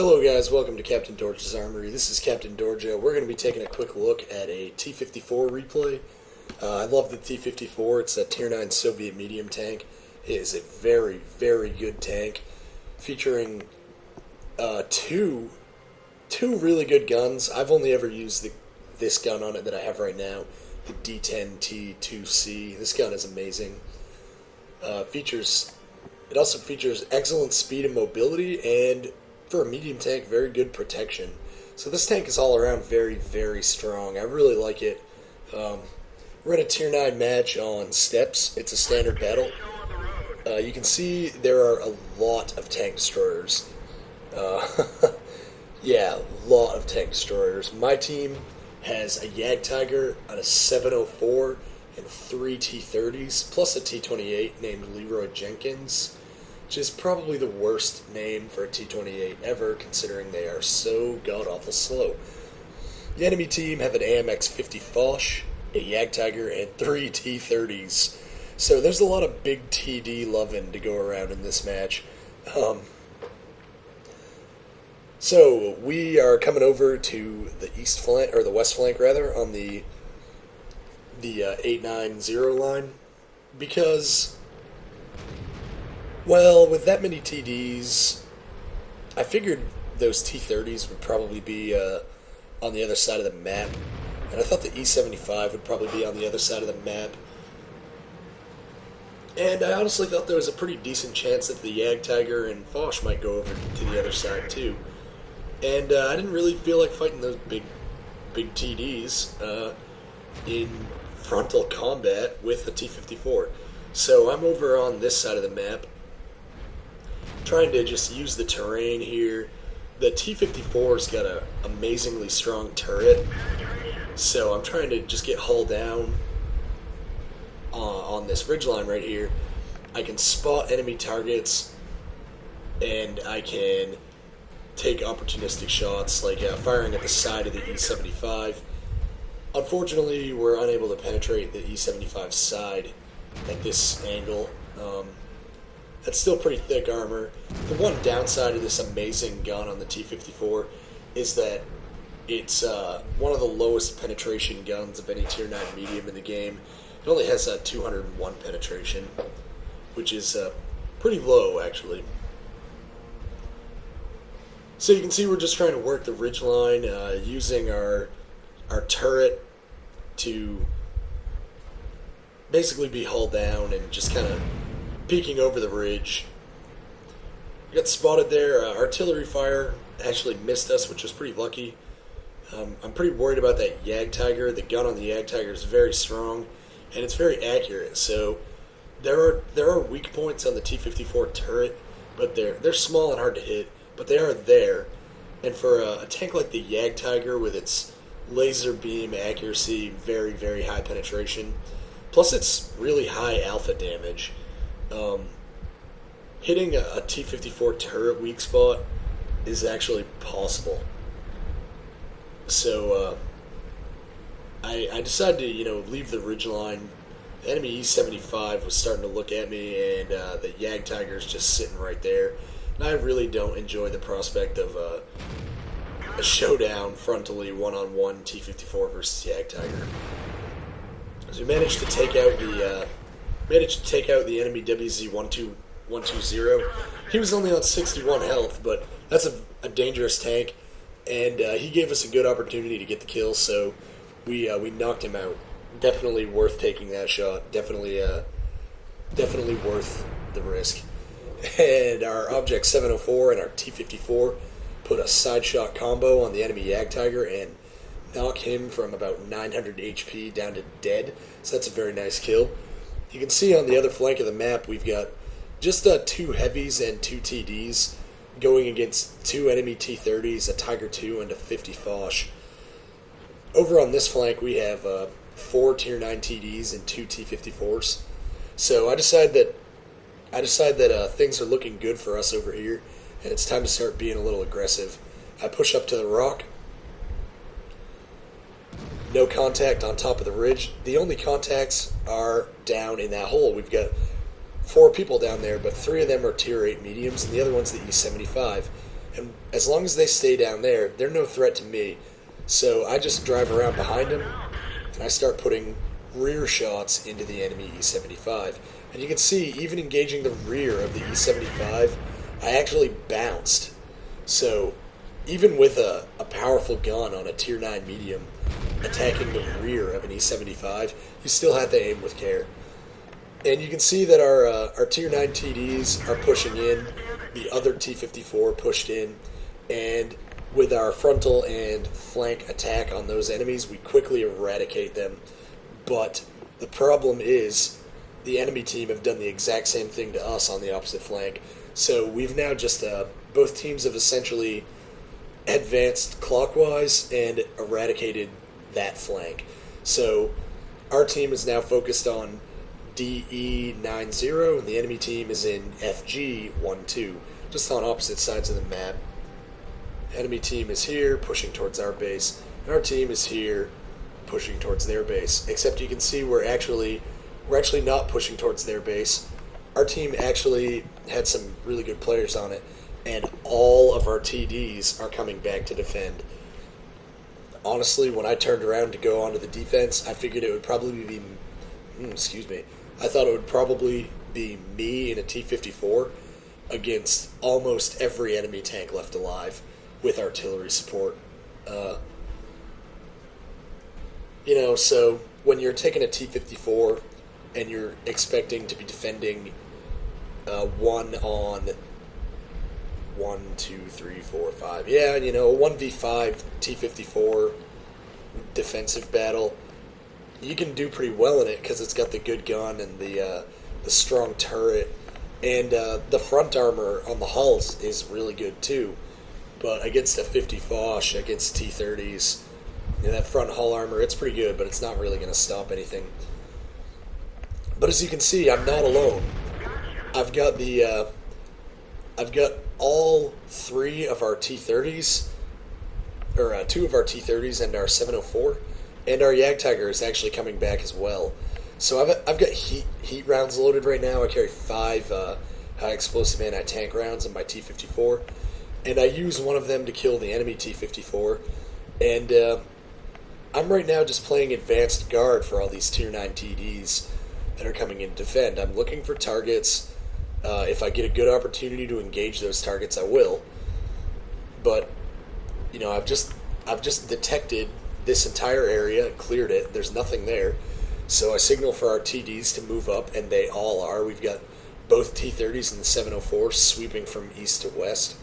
Hello guys, welcome to Captain Dorge's Armory. This is Captain Dorge. We're going to be taking a quick look at a T-54 replay. I love the T-54. It's a Tier 9 Soviet medium tank. It is a very, very good tank, featuring two really good guns. I've only ever used this gun on it that I have right now, the D10T2C. This gun is amazing. It also features excellent speed and mobility, and for a medium tank, very good protection. So this tank is all around very, very strong. I really like it. We're in a Tier 9 match on steps. It's a standard battle. You can see there are a lot of tank destroyers. Yeah, a lot of tank destroyers. My team has a Jagdtiger on a 704 and 3 T-30s, plus a T-28 named Leroy Jenkins, which is probably the worst name for a T-28 ever, considering they are so god-awful slow. The enemy team have an AMX-50 Foch, a Jagdtiger, and 3 T-30s. So there's a lot of big TD loving to go around in this match. So we are coming over to the east flank, or the west flank rather, on the 890 line, because, well, with that many TDs, I figured those T-30s would probably be on the other side of the map, and I thought the E-75 would probably be on the other side of the map, and I honestly thought there was a pretty decent chance that the Jagdtiger and Foch might go over to the other side too, and I didn't really feel like fighting those big TDs in frontal combat with the T-54. So I'm over on this side of the map, trying to just use the terrain here. The T-54's got an amazingly strong turret, so I'm trying to just get hull down on this ridgeline right here. I can spot enemy targets, and I can take opportunistic shots, like firing at the side of the E-75. Unfortunately, we're unable to penetrate the E-75's side at this angle. That's still pretty thick armor. The one downside of this amazing gun on the T-54 is that it's one of the lowest penetration guns of any Tier 9 medium in the game. It only has 201 penetration, which is pretty low, actually. So you can see we're just trying to work the ridgeline, using our turret to basically be hull down and just kind of peeking over the ridge. We got spotted there. Artillery fire actually missed us, which was pretty lucky. I'm pretty worried about that Jagdtiger. The gun on the Jagdtiger is very strong, and it's very accurate. So there are weak points on the T-54 turret, but they're small and hard to hit, but they are there. And for a tank like the Jagdtiger with its laser beam accuracy, very, very high penetration, plus it's really high alpha damage, hitting a T-54 turret weak spot is actually possible. So I decided to leave the ridgeline. The enemy E-75 was starting to look at me, and the Jagdtiger's just sitting right there, and I really don't enjoy the prospect of a showdown frontally, one-on-one T-54 versus Jagdtiger. So we managed to take out the enemy WZ-120. He was only on 61 health, but that's a dangerous tank, and he gave us a good opportunity to get the kill. So we knocked him out. Definitely worth taking that shot. Definitely worth the risk. And our Object 704 and our T-54 put a side shot combo on the enemy Jagdtiger and knock him from about 900 HP down to dead. So that's a very nice kill. You can see on the other flank of the map we've got just 2 heavies and 2 TDs going against 2 enemy T-30s, a Tiger II and a 50 Foch. Over on this flank we have 4 Tier 9 TDs and 2 T-54s. So I decide that things are looking good for us over here, and it's time to start being a little aggressive. I push up to the rock. No contact on top of the ridge. The only contacts are down in that hole. We've got 4 people down there, but 3 of them are Tier 8 mediums, and the other one's the E-75. And as long as they stay down there, they're no threat to me. So I just drive around behind them, and I start putting rear shots into the enemy E-75. And you can see, even engaging the rear of the E-75, I actually bounced. So even with a powerful gun on a Tier 9 medium attacking the rear of an E-75, you still have to aim with care. And you can see that our Tier 9 TDs are pushing in, the other T-54 pushed in, and with our frontal and flank attack on those enemies, we quickly eradicate them. But the problem is, the enemy team have done the exact same thing to us on the opposite flank. So we've now just, both teams have essentially advanced clockwise and eradicated that flank. So our team is now focused on DE90, and the enemy team is in FG12, just on opposite sides of the map. Enemy team is here, pushing towards our base, and our team is here, pushing towards their base. Except you can see we're actually not pushing towards their base. Our team actually had some really good players on it, and all of our TDs are coming back to defend. Honestly, when I turned around to go onto the defense, I figured it would probably be, I thought it would probably be me in a T-54 against almost every enemy tank left alive with artillery support. So when you're taking a T-54 and you're expecting to be defending one on 1, 2, 3, 4, 5. Yeah, a 1v5 T-54 defensive battle, you can do pretty well in it because it's got the good gun and the strong turret, and the front armor on the hulls is really good too. But against a 50 Foch, against T-30s, that front hull armor, it's pretty good, but it's not really going to stop anything. But as you can see, I'm not alone. I've got all three of our T-30s, or two of our T-30s and our 704, and our Jagdtiger is actually coming back as well. So I've got heat rounds loaded right now. I carry 5 high explosive anti-tank rounds in my T-54, and I use one of them to kill the enemy T-54, and I'm right now just playing advanced guard for all these Tier 9 TDs that are coming in to defend. I'm looking for targets. If I get a good opportunity to engage those targets, I will. But I've just detected this entire area, cleared it. There's nothing there, so I signal for our TDs to move up, and they all are. We've got both T-30s and the 704 sweeping from east to west,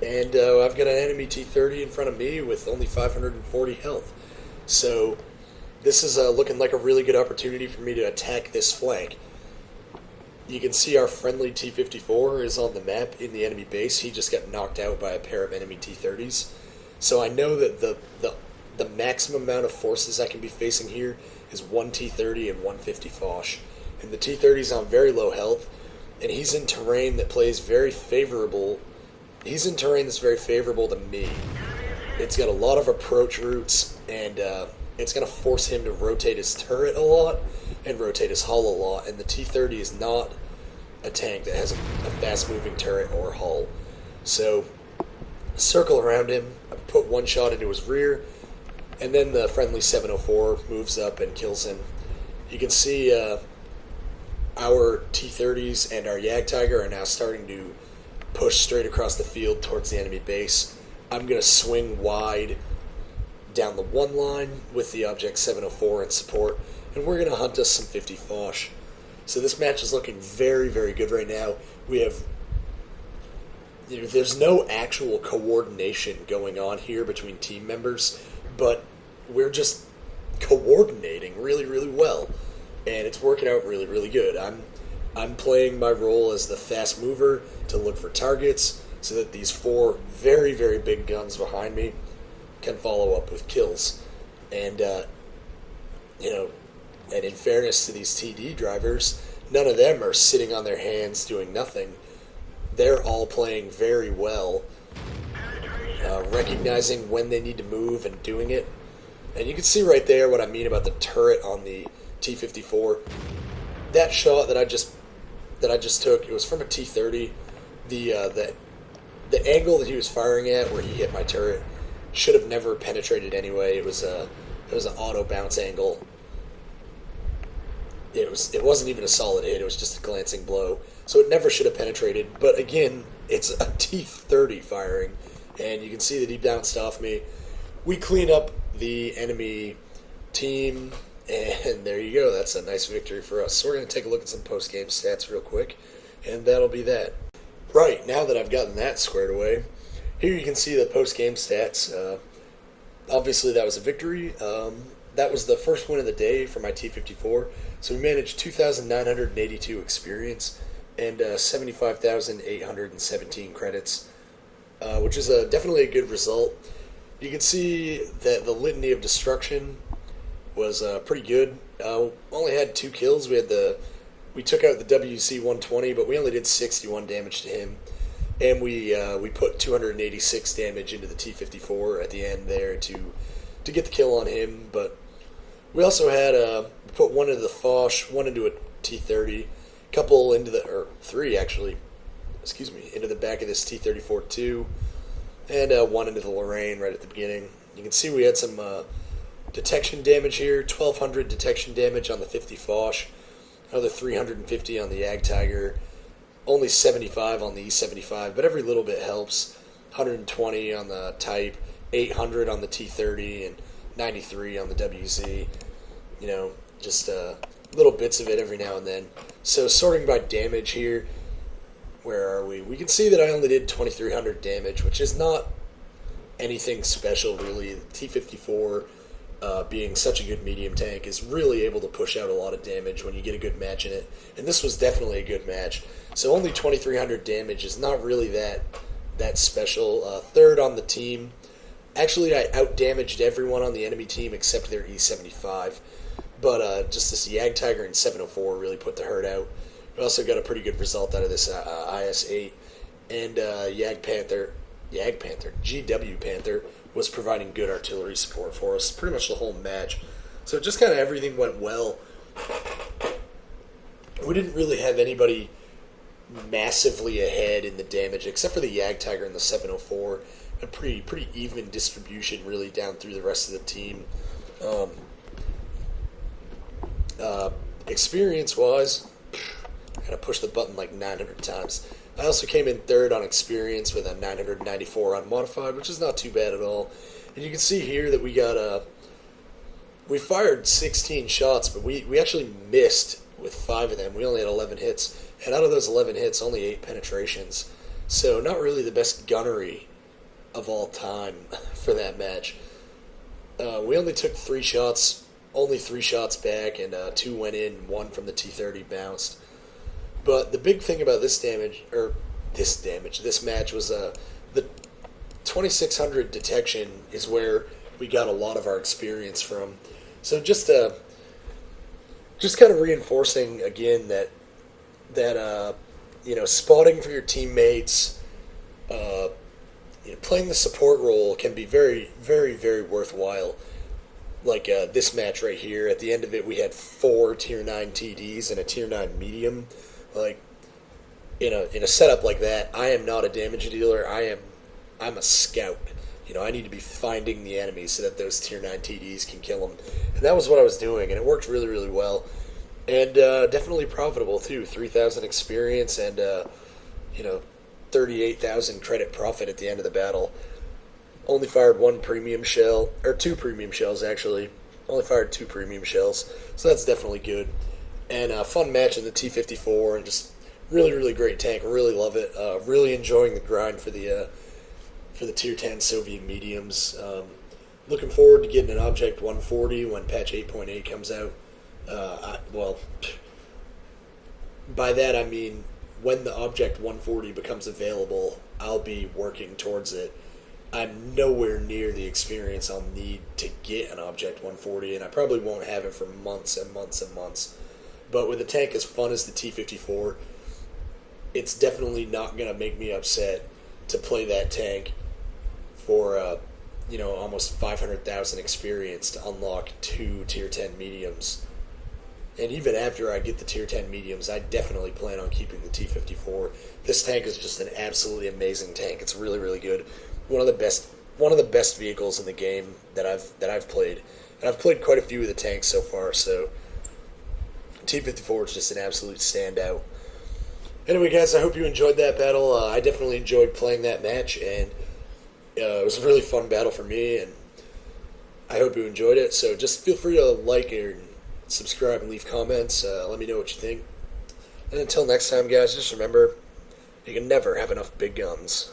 and I've got an enemy T-30 in front of me with only 540 health. So this is looking like a really good opportunity for me to attack this flank. You can see our friendly T-54 is on the map in the enemy base. He just got knocked out by a pair of enemy T-30s. So I know that the maximum amount of forces I can be facing here is 1 T-30 and 1 50 Foch. And the T-30 is on very low health, and he's in terrain that plays very favorable. He's in terrain that's very favorable to me. It's got a lot of approach routes, and it's going to force him to rotate his turret a lot and rotate his hull a lot, and the T-30 is not a tank that has a fast-moving turret or hull. So, circle around him, I put one shot into his rear, and then the friendly 704 moves up and kills him. You can see our T-30s and our Jagdtiger are now starting to push straight across the field towards the enemy base. I'm going to swing wide down the one line with the Object 704 in support, and we're going to hunt us some 50 Foch. So this match is looking very, very good right now. We have, there's no actual coordination going on here between team members, but we're just coordinating really, really well, and it's working out really, really good. I'm playing my role as the fast mover to look for targets so that these 4 very, very big guns behind me can follow up with kills. And, and in fairness to these TD drivers, none of them are sitting on their hands doing nothing. They're all playing very well, recognizing when they need to move and doing it. And you can see right there what I mean about the turret on the T-54. That shot that I just took, it was from a T-30. The the angle that he was firing at, where he hit my turret, should have never penetrated anyway. It was an auto bounce angle. It wasn't even a solid hit. It was just a glancing blow. So it never should have penetrated. But again, it's a T-30 firing, and you can see that he bounced off me. We clean up the enemy team, and there you go. That's a nice victory for us. So we're going to take a look at some post-game stats real quick, and that'll be that. Right, now that I've gotten that squared away, here you can see the post-game stats. Obviously, that was a victory. That was the first win of the day for my T-54. So we managed 2,982 experience and 75,817 credits, which is definitely a good result. You can see that the litany of destruction was pretty good. Only had 2 kills. We took out the WC-120, but we only did 61 damage to him. And we put 286 damage into the T-54 at the end there to get the kill on him. But we also had put 1 into the Foch, 1 into a T-30, couple into or 3 actually, into the back of this T-34 too, and 1 into the Lorraine right at the beginning. You can see we had some detection damage here, 1,200 detection damage on the 50 Foch, another 350 on the Yag Tiger, only 75 on the E75, but every little bit helps. 120 on the Type, 800 on the T-30, and 93 on the WZ. You know, just little bits of it every now and then. So sorting by damage here, where are we? We can see that I only did 2,300 damage, which is not anything special really. The T-54, being such a good medium tank, is really able to push out a lot of damage when you get a good match in it. And this was definitely a good match. So only 2,300 damage is not really that special. Third on the team. Actually, I out-damaged everyone on the enemy team except their E75. But just this Yag Tiger and 704 really put the hurt out. We also got a pretty good result out of this IS-8. And GW Panther was providing good artillery support for us pretty much the whole match. So just kind of everything went well. We didn't really have anybody massively ahead in the damage, except for the Yag Tiger and the 704. A pretty even distribution really down through the rest of the team. Experience-wise, I gotta push the button like 900 times. I also came in third on experience with a 994 on modified, which is not too bad at all. And you can see here that we fired 16 shots, but we actually missed with 5 of them. We only had 11 hits, and out of those 11 hits, only 8 penetrations. So not really the best gunnery of all time for that match. We only took 3 shots, only 3 shots back, and 2 went in, 1 from the T-30 bounced. But the big thing about this match was the 2,600 detection is where we got a lot of our experience from. So just kind of reinforcing again that spotting for your teammates, playing the support role can be very, very, very worthwhile. Like this match right here, at the end of it, we had 4 Tier 9 TDs and a Tier 9 medium. Like, in a setup like that, I am not a damage dealer. I'm a scout. I need to be finding the enemy so that those Tier 9 TDs can kill them. And that was what I was doing, and it worked really, really well. And definitely profitable, too. 3,000 experience and, 38,000 credit profit at the end of the battle. Only fired 1 premium shell, or 2 premium shells, actually. Only fired 2 premium shells, so that's definitely good. And a fun match in the T-54, and just really, really great tank. Really love it. Really enjoying the grind for the Tier 10 Soviet mediums. Looking forward to getting an Object 140 when patch 8.8 comes out. By that I mean when the Object 140 becomes available, I'll be working towards it. I'm nowhere near the experience I'll need to get an Object 140, and I probably won't have it for months and months and months. But with a tank as fun as the T-54, it's definitely not going to make me upset to play that tank for, almost 500,000 experience to unlock 2 Tier 10 mediums. And even after I get the tier 10 mediums, I definitely plan on keeping the T-54. This tank is just an absolutely amazing tank. It's really, really good. One of the best vehicles in the game that I've played. And I've played quite a few of the tanks so far, so T-54 is just an absolute standout. Anyway, guys, I hope you enjoyed that battle. I definitely enjoyed playing that match, and it was a really fun battle for me, and I hope you enjoyed it. So just feel free to like and subscribe and leave comments. Let me know what you think. And until next time, guys, just remember, you can never have enough big guns.